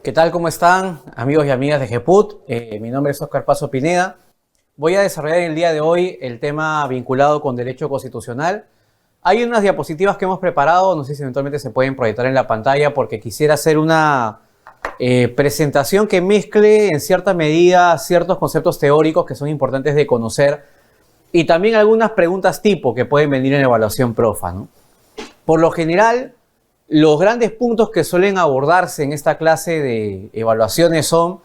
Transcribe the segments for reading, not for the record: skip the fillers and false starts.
¿Qué tal? ¿Cómo están, amigos y amigas de GEPUT? Mi nombre es Oscar Paso Pineda. Voy a desarrollar el día de hoy el tema vinculado con derecho constitucional. Hay unas diapositivas que hemos preparado, no sé si eventualmente se pueden proyectar en la pantalla, porque quisiera hacer una presentación que mezcle en cierta medida ciertos conceptos teóricos que son importantes de conocer y también algunas preguntas tipo que pueden venir en evaluación profa, ¿no? Por lo general, los grandes puntos que suelen abordarse en esta clase de evaluaciones son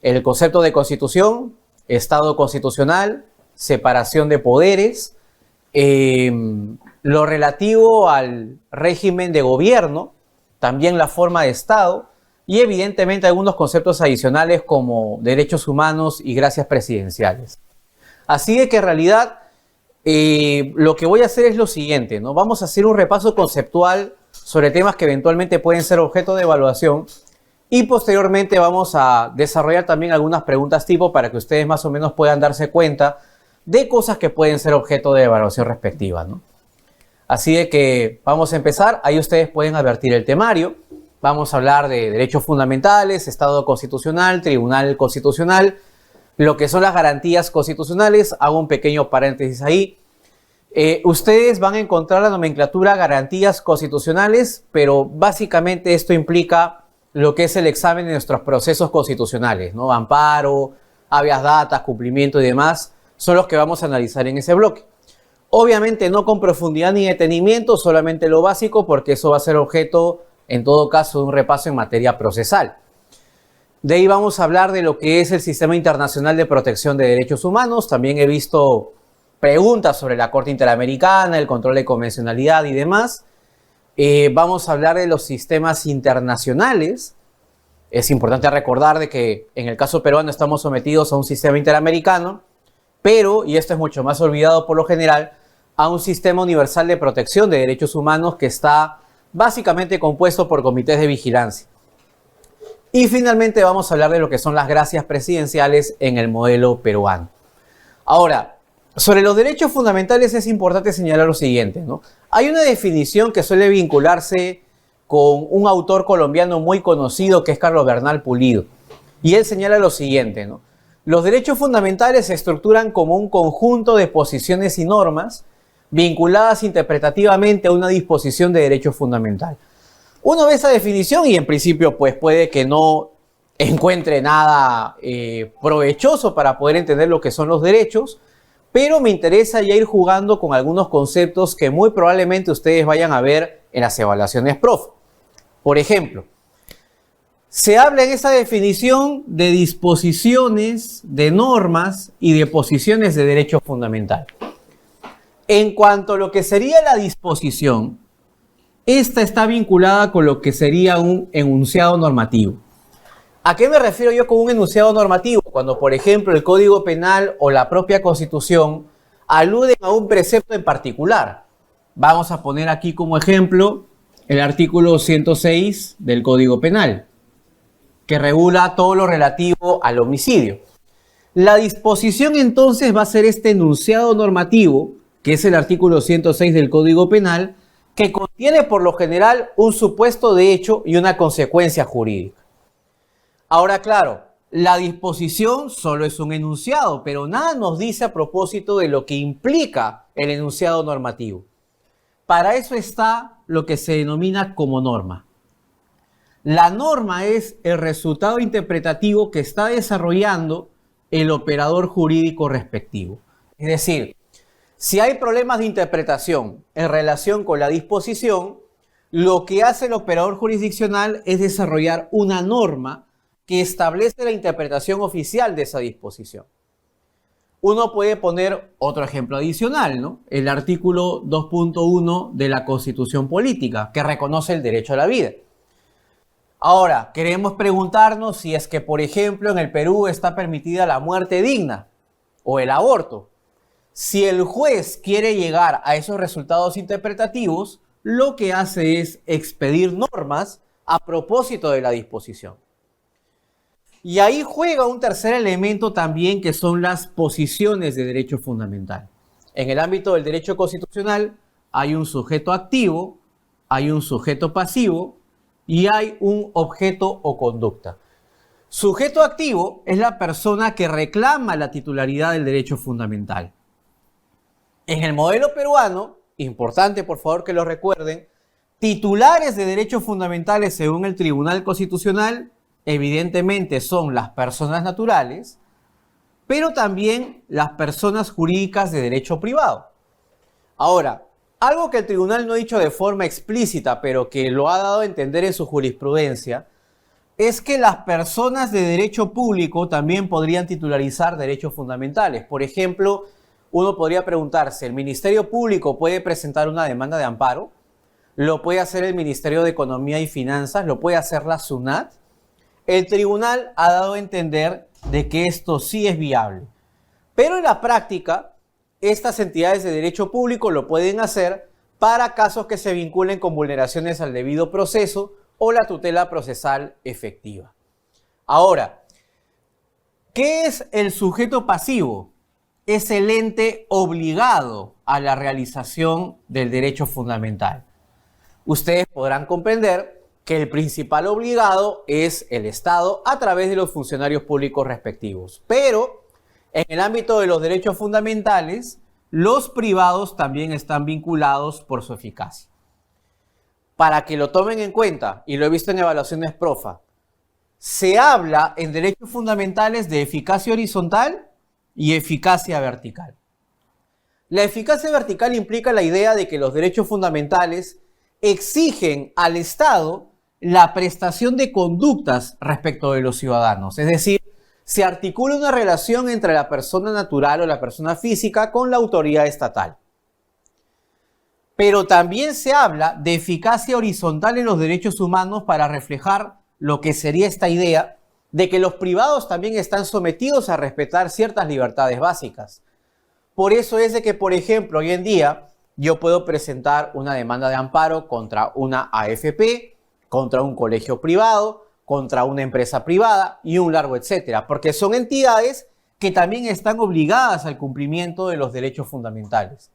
el concepto de constitución, Estado constitucional, separación de poderes, lo relativo al régimen de gobierno, también la forma de Estado y evidentemente algunos conceptos adicionales como derechos humanos y gracias presidenciales. Así de que en realidad lo que voy a hacer es lo siguiente, ¿no? Vamos a hacer un repaso conceptual sobre temas que eventualmente pueden ser objeto de evaluación y posteriormente vamos a desarrollar también algunas preguntas tipo para que ustedes más o menos puedan darse cuenta de cosas que pueden ser objeto de evaluación respectiva, ¿no? Así de que vamos a empezar. Ahí ustedes pueden advertir el temario. Vamos a hablar de derechos fundamentales, Estado constitucional, Tribunal Constitucional, lo que son las garantías constitucionales. Hago un pequeño paréntesis ahí. Ustedes van a encontrar la nomenclatura garantías constitucionales, pero básicamente esto implica lo que es el examen de nuestros procesos constitucionales, ¿no? Amparo, habeas data, cumplimiento y demás, son los que vamos a analizar en ese bloque. Obviamente no con profundidad ni detenimiento, solamente lo básico, porque eso va a ser objeto, en todo caso, de un repaso en materia procesal. De ahí vamos a hablar de lo que es el Sistema Internacional de Protección de Derechos Humanos. También he visto preguntas sobre la Corte Interamericana, el control de convencionalidad y demás. Vamos a hablar de los sistemas internacionales. Es importante recordar de que en el caso peruano estamos sometidos a un sistema interamericano, pero, y esto es mucho más olvidado por lo general, a un sistema universal de protección de derechos humanos que está básicamente compuesto por comités de vigilancia. Y finalmente vamos a hablar de lo que son las gracias presidenciales en el modelo peruano. Ahora, sobre los derechos fundamentales es importante señalar lo siguiente, ¿no? Hay una definición que suele vincularse con un autor colombiano muy conocido que es Carlos Bernal Pulido. Y él señala lo siguiente, ¿no? Los derechos fundamentales se estructuran como un conjunto de posiciones y normas vinculadas interpretativamente a una disposición de derecho fundamental. Uno ve esa definición y en principio pues puede que no encuentre nada provechoso para poder entender lo que son los derechos, pero me interesa ya ir jugando con algunos conceptos que muy probablemente ustedes vayan a ver en las evaluaciones profe. Por ejemplo, se habla en esa definición de disposiciones, de normas y de posiciones de derecho fundamental. En cuanto a lo que sería la disposición, esta está vinculada con lo que sería un enunciado normativo. ¿A qué me refiero yo con un enunciado normativo? Cuando, por ejemplo, el Código Penal o la propia Constitución aluden a un precepto en particular. Vamos a poner aquí como ejemplo el artículo 106 del Código Penal, que regula todo lo relativo al homicidio. La disposición entonces va a ser este enunciado normativo, que es el artículo 106 del Código Penal, que contiene por lo general un supuesto de hecho y una consecuencia jurídica. Ahora, claro, la disposición solo es un enunciado, pero nada nos dice a propósito de lo que implica el enunciado normativo. Para eso está lo que se denomina como norma. La norma es el resultado interpretativo que está desarrollando el operador jurídico respectivo. Es decir, si hay problemas de interpretación en relación con la disposición, lo que hace el operador jurisdiccional es desarrollar una norma que establece la interpretación oficial de esa disposición. Uno puede poner otro ejemplo adicional, ¿no? El artículo 2.1 de la Constitución Política, que reconoce el derecho a la vida. Ahora, queremos preguntarnos si es que, por ejemplo, en el Perú está permitida la muerte digna o el aborto. Si el juez quiere llegar a esos resultados interpretativos, lo que hace es expedir normas a propósito de la disposición. Y ahí juega un tercer elemento también, que son las posiciones de derecho fundamental. En el ámbito del derecho constitucional hay un sujeto activo, hay un sujeto pasivo y hay un objeto o conducta. Sujeto activo es la persona que reclama la titularidad del derecho fundamental. En el modelo peruano, importante por favor que lo recuerden, titulares de derechos fundamentales según el Tribunal Constitucional evidentemente son las personas naturales, pero también las personas jurídicas de derecho privado. Ahora, algo que el tribunal no ha dicho de forma explícita, pero que lo ha dado a entender en su jurisprudencia, es que las personas de derecho público también podrían titularizar derechos fundamentales. Por ejemplo, uno podría preguntarse, ¿el Ministerio Público puede presentar una demanda de amparo? ¿Lo puede hacer el Ministerio de Economía y Finanzas? ¿Lo puede hacer la SUNAT? El tribunal ha dado a entender de que esto sí es viable. Pero en la práctica, estas entidades de derecho público lo pueden hacer para casos que se vinculen con vulneraciones al debido proceso o la tutela procesal efectiva. Ahora, ¿qué es el sujeto pasivo? Es el ente obligado a la realización del derecho fundamental. Ustedes podrán comprender que el principal obligado es el Estado a través de los funcionarios públicos respectivos. Pero en el ámbito de los derechos fundamentales, los privados también están vinculados por su eficacia. Para que lo tomen en cuenta, y lo he visto en evaluaciones PROFA, se habla en derechos fundamentales de eficacia horizontal y eficacia vertical. La eficacia vertical implica la idea de que los derechos fundamentales exigen al Estado la prestación de conductas respecto de los ciudadanos. Es decir, se articula una relación entre la persona natural o la persona física con la autoridad estatal. Pero también se habla de eficacia horizontal en los derechos humanos para reflejar lo que sería esta idea de que los privados también están sometidos a respetar ciertas libertades básicas. Por eso es de que, por ejemplo, hoy en día yo puedo presentar una demanda de amparo contra una AFP, contra un colegio privado, contra una empresa privada y un largo etcétera, porque son entidades que también están obligadas al cumplimiento de los derechos fundamentales.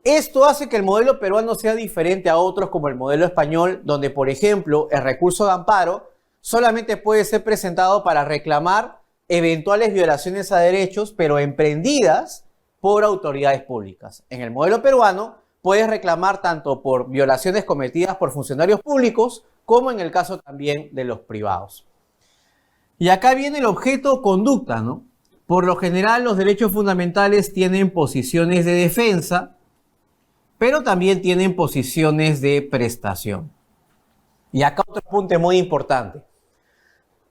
Esto hace que el modelo peruano sea diferente a otros como el modelo español, donde, por ejemplo, el recurso de amparo solamente puede ser presentado para reclamar eventuales violaciones a derechos, pero emprendidas por autoridades públicas. En el modelo peruano, puedes reclamar tanto por violaciones cometidas por funcionarios públicos, como en el caso también de los privados. Y acá viene el objeto o conducta, ¿no? Por lo general, los derechos fundamentales tienen posiciones de defensa, pero también tienen posiciones de prestación. Y acá otro punto muy importante.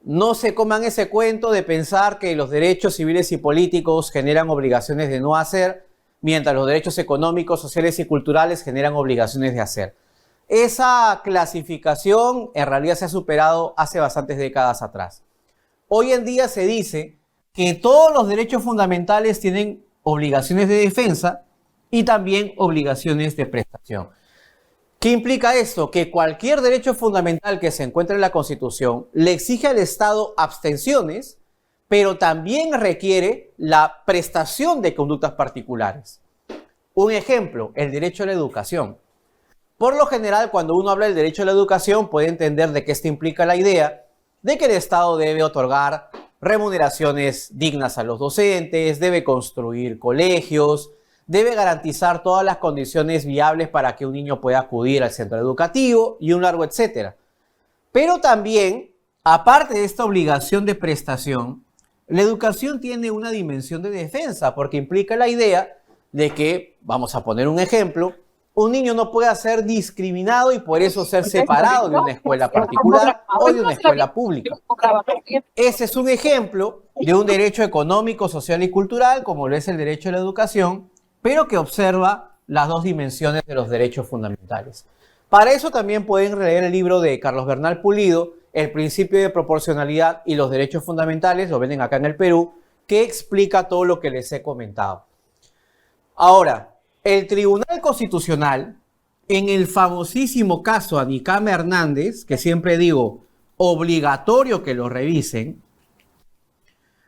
No se coman ese cuento de pensar que los derechos civiles y políticos generan obligaciones de no hacer, mientras los derechos económicos, sociales y culturales generan obligaciones de hacer. Esa clasificación en realidad se ha superado hace bastantes décadas atrás. Hoy en día se dice que todos los derechos fundamentales tienen obligaciones de defensa y también obligaciones de prestación. ¿Qué implica esto? Que cualquier derecho fundamental que se encuentre en la Constitución le exige al Estado abstenciones, pero también requiere la prestación de conductas particulares. Un ejemplo, el derecho a la educación. Por lo general, cuando uno habla del derecho a la educación, puede entender de que esto implica la idea de que el Estado debe otorgar remuneraciones dignas a los docentes, debe construir colegios, debe garantizar todas las condiciones viables para que un niño pueda acudir al centro educativo y un largo etcétera. Pero también, aparte de esta obligación de prestación, la educación tiene una dimensión de defensa porque implica la idea de que, vamos a poner un ejemplo, un niño no puede ser discriminado y por eso ser separado de una escuela particular o de una escuela pública. Ese es un ejemplo de un derecho económico, social y cultural, como lo es el derecho a la educación, pero que observa las dos dimensiones de los derechos fundamentales. Para eso también pueden leer el libro de Carlos Bernal Pulido, El principio de proporcionalidad y los derechos fundamentales, lo venden acá en el Perú, que explica todo lo que les he comentado. Ahora, el Tribunal Constitucional, en el famosísimo caso Anicama Hernández, que siempre digo, obligatorio que lo revisen,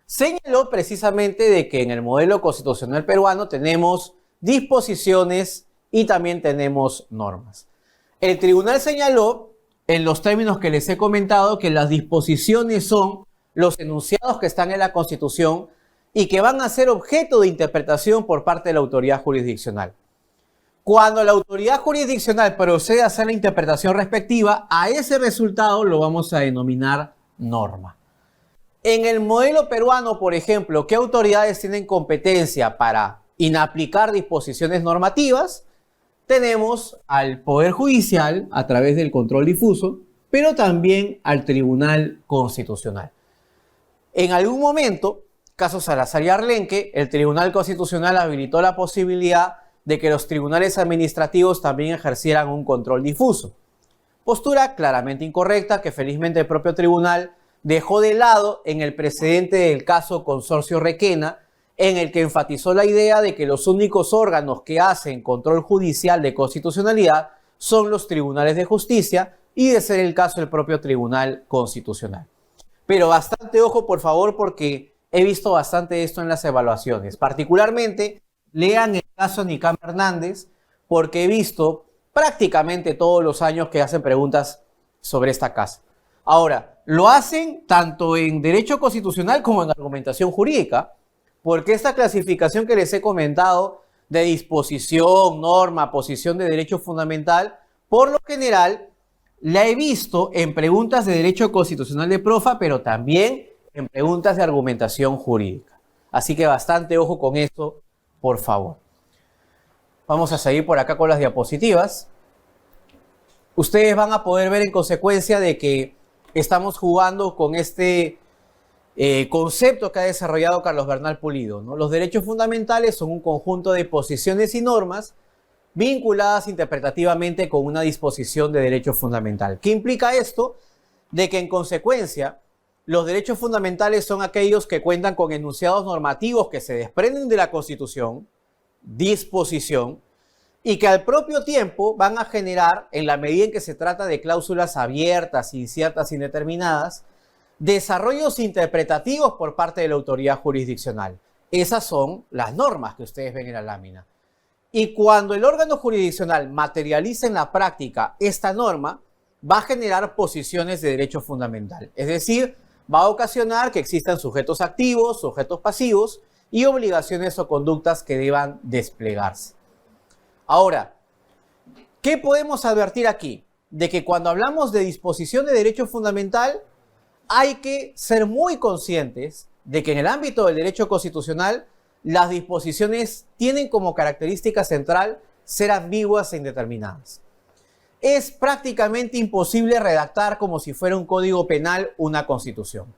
señaló precisamente de que en el modelo constitucional peruano tenemos disposiciones y también tenemos normas. El tribunal señaló en los términos que les he comentado, que las disposiciones son los enunciados que están en la Constitución y que van a ser objeto de interpretación por parte de la autoridad jurisdiccional. Cuando la autoridad jurisdiccional procede a hacer la interpretación respectiva, a ese resultado lo vamos a denominar norma. En el modelo peruano, por ejemplo, ¿qué autoridades tienen competencia para inaplicar disposiciones normativas? Tenemos al Poder Judicial a través del control difuso, pero también al Tribunal Constitucional. En algún momento, caso Salazar y Arlenque, el Tribunal Constitucional habilitó la posibilidad de que los tribunales administrativos también ejercieran un control difuso. Postura claramente incorrecta que felizmente el propio tribunal dejó de lado en el precedente del caso Consorcio Requena, en el que enfatizó la idea de que los únicos órganos que hacen control judicial de constitucionalidad son los tribunales de justicia y, de ser el caso, el propio Tribunal Constitucional. Pero bastante ojo, por favor, porque he visto bastante esto en las evaluaciones. Particularmente, lean el caso Nicam Hernández, porque he visto prácticamente todos los años que hacen preguntas sobre esta casa. Ahora, lo hacen tanto en derecho constitucional como en argumentación jurídica, porque esta clasificación que les he comentado de disposición, norma, posición de derecho fundamental, por lo general la he visto en preguntas de derecho constitucional de profa, pero también en preguntas de argumentación jurídica. Así que bastante ojo con esto, por favor. Vamos a seguir por acá con las diapositivas. Ustedes van a poder ver en consecuencia de que estamos jugando con este concepto que ha desarrollado Carlos Bernal Pulido, ¿no? Los derechos fundamentales son un conjunto de posiciones y normas vinculadas interpretativamente con una disposición de derecho fundamental. ¿Qué implica esto? De que en consecuencia los derechos fundamentales son aquellos que cuentan con enunciados normativos que se desprenden de la Constitución, disposición, y que al propio tiempo van a generar, en la medida en que se trata de cláusulas abiertas, inciertas, indeterminadas, desarrollos interpretativos por parte de la autoridad jurisdiccional. Esas son las normas que ustedes ven en la lámina. Y cuando el órgano jurisdiccional materializa en la práctica esta norma, va a generar posiciones de derecho fundamental. Es decir, va a ocasionar que existan sujetos activos, sujetos pasivos y obligaciones o conductas que deban desplegarse. Ahora, ¿qué podemos advertir aquí? De que cuando hablamos de disposición de derecho fundamental, hay que ser muy conscientes de que en el ámbito del derecho constitucional las disposiciones tienen como característica central ser ambiguas e indeterminadas. Es prácticamente imposible redactar como si fuera un código penal una constitución,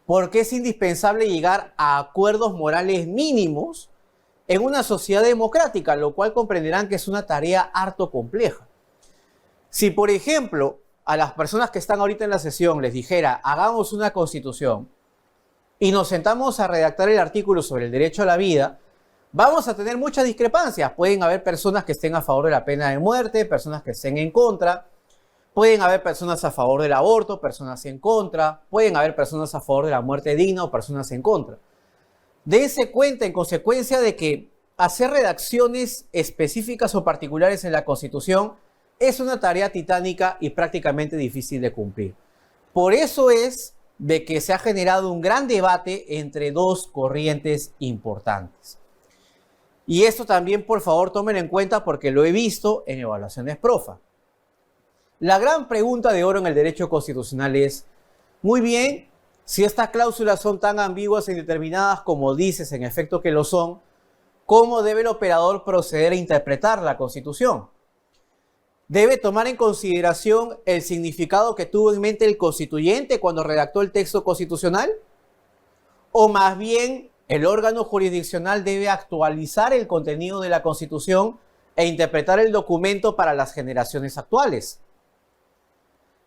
porque es indispensable llegar a acuerdos morales mínimos en una sociedad democrática, lo cual comprenderán que es una tarea harto compleja. Si, por ejemplo, a las personas que están ahorita en la sesión les dijera, hagamos una constitución y nos sentamos a redactar el artículo sobre el derecho a la vida, vamos a tener muchas discrepancias. Pueden haber personas que estén a favor de la pena de muerte, personas que estén en contra, pueden haber personas a favor del aborto, personas en contra, pueden haber personas a favor de la muerte digna o personas en contra. Dense cuenta en consecuencia de que hacer redacciones específicas o particulares en la Constitución es una tarea titánica y prácticamente difícil de cumplir. Por eso es de que se ha generado un gran debate entre dos corrientes importantes. Y esto también, por favor, tómenlo en cuenta porque lo he visto en evaluaciones profa. La gran pregunta de oro en el derecho constitucional es, muy bien, si estas cláusulas son tan ambiguas e indeterminadas como dices en efecto que lo son, ¿cómo debe el operador proceder a interpretar la Constitución? ¿Debe tomar en consideración el significado que tuvo en mente el constituyente cuando redactó el texto constitucional? ¿O más bien el órgano jurisdiccional debe actualizar el contenido de la Constitución e interpretar el documento para las generaciones actuales?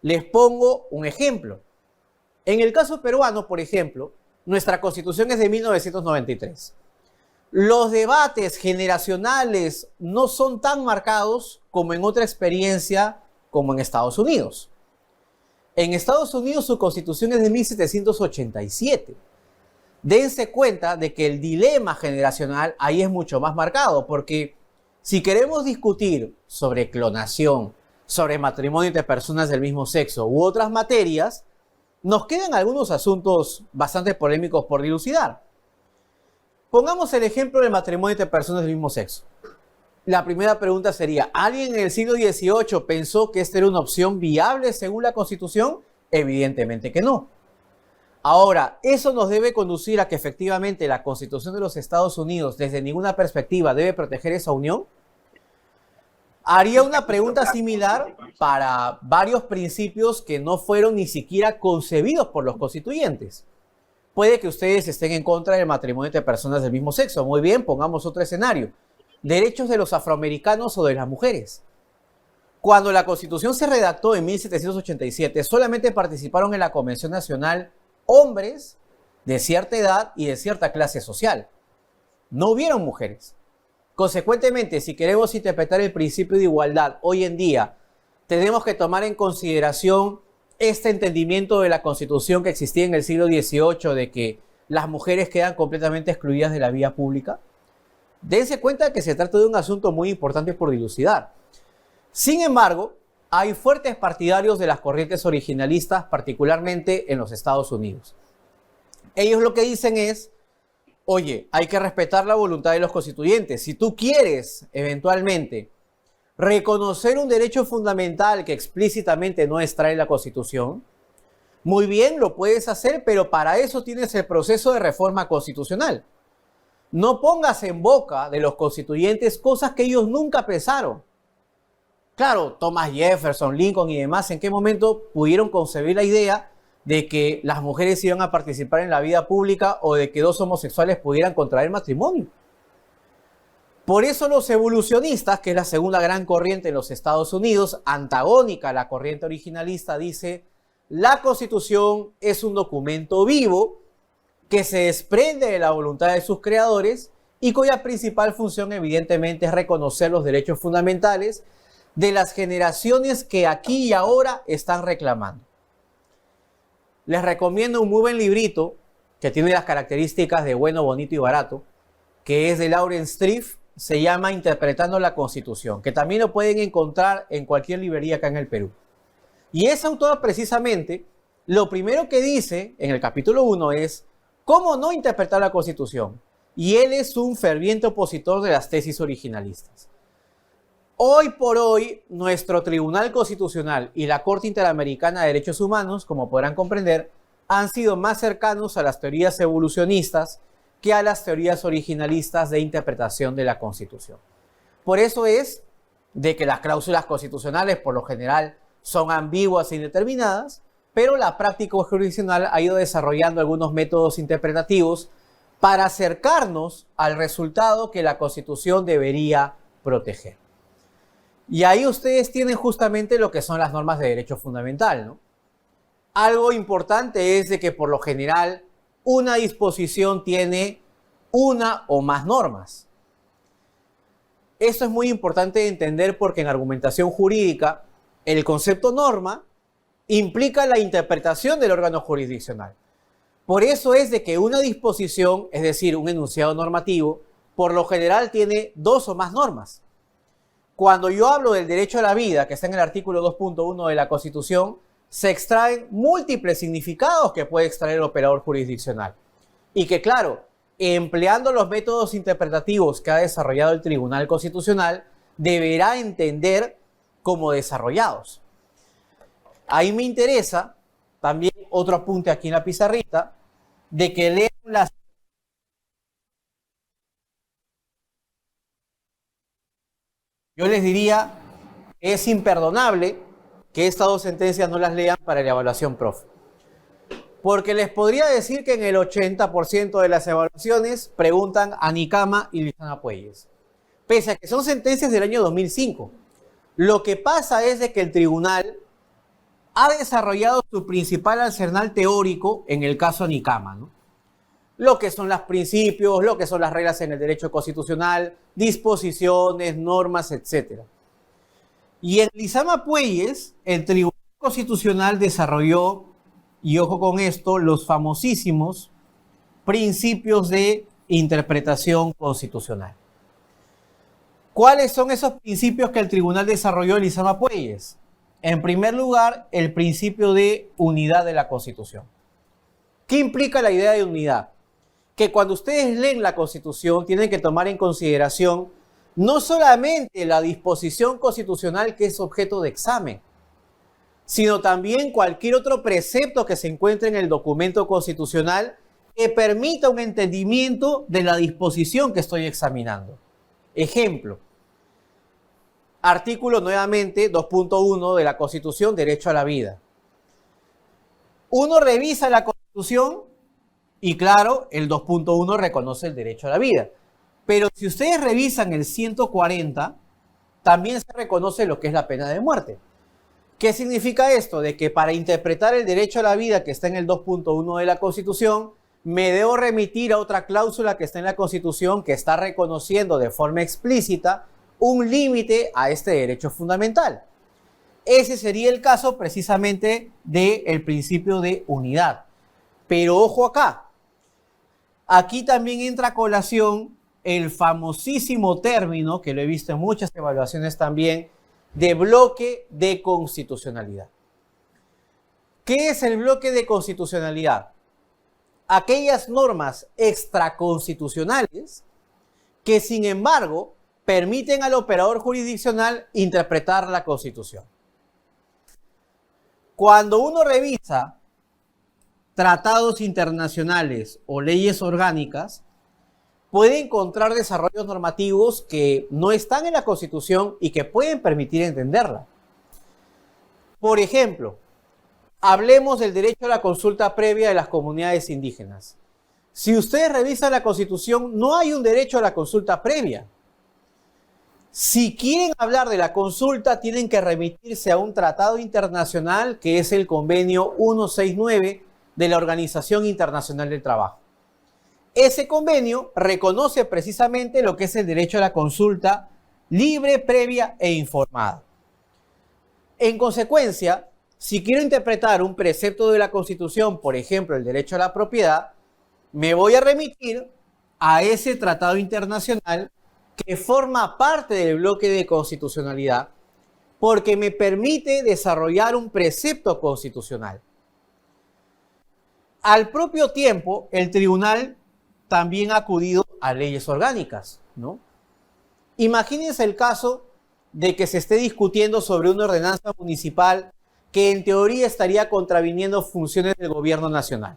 Les pongo un ejemplo. En el caso peruano, por ejemplo, nuestra Constitución es de 1993. Los debates generacionales no son tan marcados como en otra experiencia como en Estados Unidos. En Estados Unidos su Constitución es de 1787. Dense cuenta de que el dilema generacional ahí es mucho más marcado, porque si queremos discutir sobre clonación, sobre matrimonio entre personas del mismo sexo u otras materias, nos quedan algunos asuntos bastante polémicos por dilucidar. Pongamos el ejemplo del matrimonio entre personas del mismo sexo. La primera pregunta sería, ¿alguien en el siglo XVIII pensó que esta era una opción viable según la Constitución? Evidentemente que no. Ahora, ¿eso nos debe conducir a que efectivamente la Constitución de los Estados Unidos, desde ninguna perspectiva, debe proteger esa unión? Haría una pregunta similar para varios principios que no fueron ni siquiera concebidos por los constituyentes. Puede que ustedes estén en contra del matrimonio entre personas del mismo sexo. Muy bien, pongamos otro escenario. Derechos de los afroamericanos o de las mujeres. Cuando la Constitución se redactó en 1787, solamente participaron en la Convención Nacional hombres de cierta edad y de cierta clase social. No hubieron mujeres. Consecuentemente, si queremos interpretar el principio de igualdad hoy en día, tenemos que tomar en consideración este entendimiento de la Constitución que existía en el siglo XVIII de que las mujeres quedan completamente excluidas de la vida pública. Dense cuenta que se trata de un asunto muy importante por dilucidar. Sin embargo, hay fuertes partidarios de las corrientes originalistas, particularmente en los Estados Unidos. Ellos lo que dicen es, oye, hay que respetar la voluntad de los constituyentes. Si tú quieres, eventualmente, reconocer un derecho fundamental que explícitamente no extrae la Constitución, muy bien, lo puedes hacer, pero para eso tienes el proceso de reforma constitucional. No pongas en boca de los constituyentes cosas que ellos nunca pensaron. Claro, Thomas Jefferson, Lincoln y demás, ¿en qué momento pudieron concebir la idea de que las mujeres iban a participar en la vida pública o de que dos homosexuales pudieran contraer matrimonio? Por eso los evolucionistas, que es la segunda gran corriente en los Estados Unidos, antagónica a la corriente originalista, dice, la Constitución es un documento vivo que se desprende de la voluntad de sus creadores y cuya principal función evidentemente es reconocer los derechos fundamentales de las generaciones que aquí y ahora están reclamando. Les recomiendo un muy buen librito que tiene las características de bueno, bonito y barato, que es de Lawrence Strieff, se llama Interpretando la Constitución, que también lo pueden encontrar en cualquier librería acá en el Perú. Y ese autor precisamente, lo primero que dice en el capítulo 1 es ¿cómo no interpretar la Constitución? Y él es un ferviente opositor de las tesis originalistas. Hoy por hoy, nuestro Tribunal Constitucional y la Corte Interamericana de Derechos Humanos, como podrán comprender, han sido más cercanos a las teorías evolucionistas que a las teorías originalistas de interpretación de la Constitución. Por eso es de que las cláusulas constitucionales, por lo general, son ambiguas e indeterminadas, pero la práctica jurisdiccional ha ido desarrollando algunos métodos interpretativos para acercarnos al resultado que la Constitución debería proteger. Y ahí ustedes tienen justamente lo que son las normas de derecho fundamental, ¿no? Algo importante es de que por lo general una disposición tiene una o más normas. Esto es muy importante de entender porque en argumentación jurídica el concepto norma implica la interpretación del órgano jurisdiccional. Por eso es de que una disposición, es decir, un enunciado normativo, por lo general tiene dos o más normas. Cuando yo hablo del derecho a la vida, que está en el artículo 2.1 de la Constitución, se extraen múltiples significados que puede extraer el operador jurisdiccional. Y que, claro, empleando los métodos interpretativos que ha desarrollado el Tribunal Constitucional, deberá entender como desarrollados. Ahí me interesa también otro apunte aquí en la pizarrita, de que lean las... Yo les diría, es imperdonable que estas dos sentencias no las lean para la evaluación profe. Porque les podría decir que en el 80% de las evaluaciones preguntan a Nicama y Luisana Puelles. Pese a que son sentencias del año 2005. Lo que pasa es de que el tribunal ha desarrollado su principal arsenal teórico en el caso Nicama, ¿no? Lo que son los principios, lo que son las reglas en el derecho constitucional, disposiciones, normas, etc. Y en Lizama Puelles, el Tribunal Constitucional desarrolló, y ojo con esto, los famosísimos principios de interpretación constitucional. ¿Cuáles son esos principios que el tribunal desarrolló, Lizama Puelles? En primer lugar, el principio de unidad de la Constitución. ¿Qué implica la idea de unidad? Que cuando ustedes leen la Constitución tienen que tomar en consideración no solamente la disposición constitucional que es objeto de examen, sino también cualquier otro precepto que se encuentre en el documento constitucional que permita un entendimiento de la disposición que estoy examinando. Ejemplo, artículo nuevamente 2.1 de la Constitución, derecho a la vida. Uno revisa la Constitución y claro, el 2.1 reconoce el derecho a la vida. Pero si ustedes revisan el 140, también se reconoce lo que es la pena de muerte. ¿Qué significa esto? De que para interpretar el derecho a la vida que está en el 2.1 de la Constitución, me debo remitir a otra cláusula que está en la Constitución que está reconociendo de forma explícita un límite a este derecho fundamental. Ese sería el caso precisamente del principio de unidad. Pero ojo acá, aquí también entra a colación el famosísimo término, que lo he visto en muchas evaluaciones también, de bloque de constitucionalidad. ¿Qué es el bloque de constitucionalidad? Aquellas normas extraconstitucionales que, sin embargo, permiten al operador jurisdiccional interpretar la Constitución. Cuando uno revisa tratados internacionales o leyes orgánicas, puede encontrar desarrollos normativos que no están en la Constitución y que pueden permitir entenderla. Por ejemplo, hablemos del derecho a la consulta previa de las comunidades indígenas. Si ustedes revisan la Constitución, no hay un derecho a la consulta previa. Si quieren hablar de la consulta, tienen que remitirse a un tratado internacional que es el Convenio 169 de la Organización Internacional del Trabajo. Ese convenio reconoce precisamente lo que es el derecho a la consulta libre, previa e informada. En consecuencia, si quiero interpretar un precepto de la Constitución, por ejemplo, el derecho a la propiedad, me voy a remitir a ese tratado internacional que forma parte del bloque de constitucionalidad porque me permite desarrollar un precepto constitucional. Al propio tiempo, el tribunal también ha acudido a leyes orgánicas, ¿no? Imagínense el caso de que se esté discutiendo sobre una ordenanza municipal que en teoría estaría contraviniendo funciones del gobierno nacional.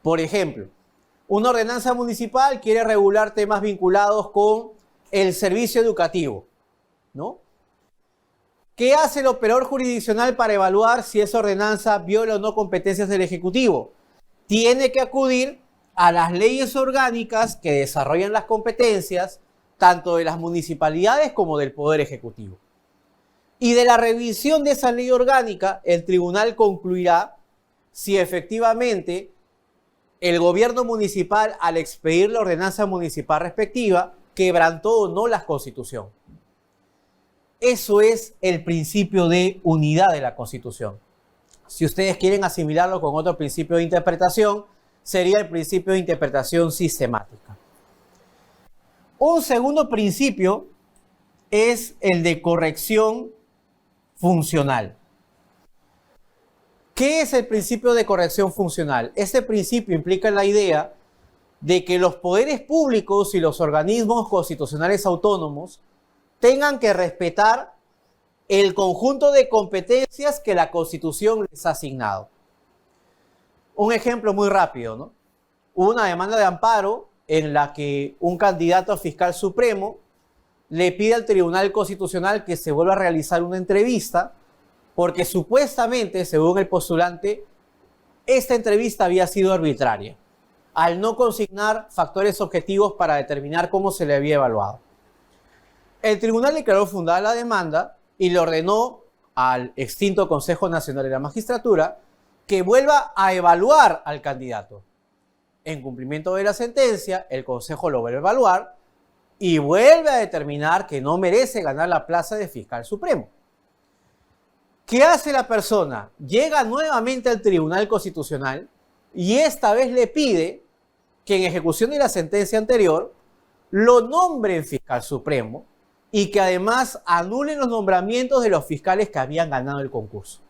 Por ejemplo, una ordenanza municipal quiere regular temas vinculados con el servicio educativo, ¿no? ¿Qué hace el operador jurisdiccional para evaluar si esa ordenanza viola o no competencias del Ejecutivo? Tiene que acudir a las leyes orgánicas que desarrollan las competencias tanto de las municipalidades como del Poder Ejecutivo. Y de la revisión de esa ley orgánica, el tribunal concluirá si efectivamente el gobierno municipal, al expedir la ordenanza municipal respectiva, quebrantó o no la Constitución. Eso es el principio de unidad de la Constitución. Si ustedes quieren asimilarlo con otro principio de interpretación, sería el principio de interpretación sistemática. Un segundo principio es el de corrección funcional. ¿Qué es el principio de corrección funcional? Este principio implica la idea de que los poderes públicos y los organismos constitucionales autónomos tengan que respetar el conjunto de competencias que la Constitución les ha asignado. Un ejemplo muy rápido, ¿no? Hubo una demanda de amparo en la que un candidato a fiscal supremo le pide al Tribunal Constitucional que se vuelva a realizar una entrevista porque supuestamente, según el postulante, esta entrevista había sido arbitraria, al no consignar factores objetivos para determinar cómo se le había evaluado. El tribunal declaró fundada la demanda y le ordenó al extinto Consejo Nacional de la Magistratura que vuelva a evaluar al candidato. En cumplimiento de la sentencia, el Consejo lo vuelve a evaluar y vuelve a determinar que no merece ganar la plaza de fiscal supremo. ¿Qué hace la persona? Llega nuevamente al Tribunal Constitucional y esta vez le pide que en ejecución de la sentencia anterior lo nombren fiscal supremo y que además anulen los nombramientos de los fiscales que habían ganado el concurso.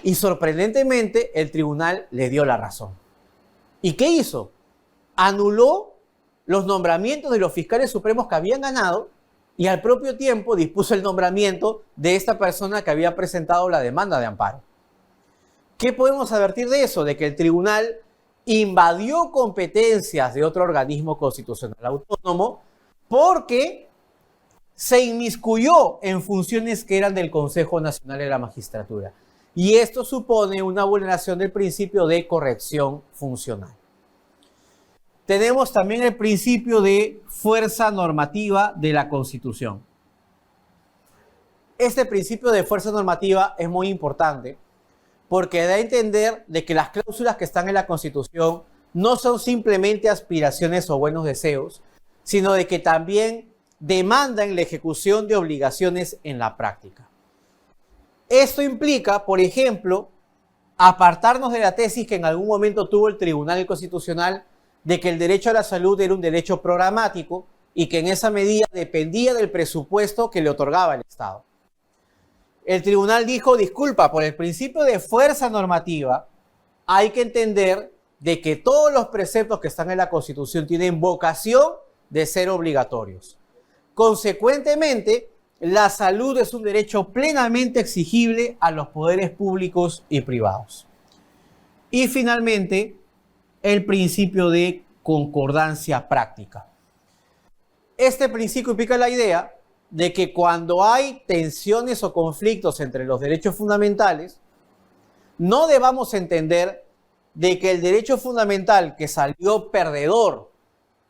Y sorprendentemente el tribunal le dio la razón. ¿Y qué hizo? Anuló los nombramientos de los fiscales supremos que habían ganado y al propio tiempo dispuso el nombramiento de esta persona que había presentado la demanda de amparo. ¿Qué podemos advertir de eso? De que el tribunal invadió competencias de otro organismo constitucional autónomo porque se inmiscuyó en funciones que eran del Consejo Nacional de la Magistratura. Y esto supone una vulneración del principio de corrección funcional. Tenemos también el principio de fuerza normativa de la Constitución. Este principio de fuerza normativa es muy importante porque da a entender de que las cláusulas que están en la Constitución no son simplemente aspiraciones o buenos deseos, sino de que también demandan la ejecución de obligaciones en la práctica. Esto implica, por ejemplo, apartarnos de la tesis que en algún momento tuvo el Tribunal Constitucional de que el derecho a la salud era un derecho programático y que en esa medida dependía del presupuesto que le otorgaba el Estado. El tribunal dijo, disculpa, por el principio de fuerza normativa hay que entender de que todos los preceptos que están en la Constitución tienen vocación de ser obligatorios. Consecuentemente, la salud es un derecho plenamente exigible a los poderes públicos y privados. Y finalmente, el principio de concordancia práctica. Este principio implica la idea de que cuando hay tensiones o conflictos entre los derechos fundamentales, no debamos entender de que el derecho fundamental que salió perdedor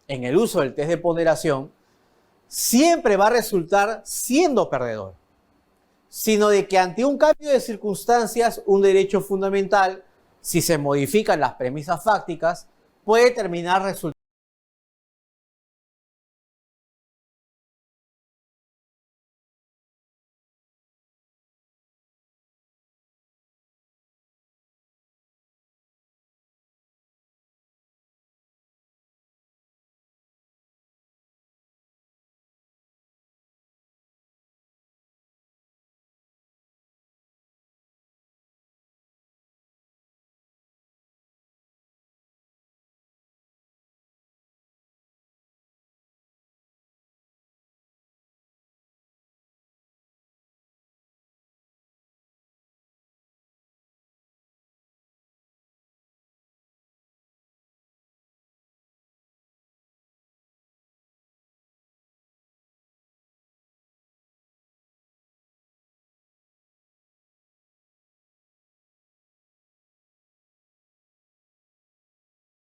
en el uso del test de ponderación siempre va a resultar siendo perdedor, sino de que ante un cambio de circunstancias, un derecho fundamental, si se modifican las premisas fácticas, puede terminar resultando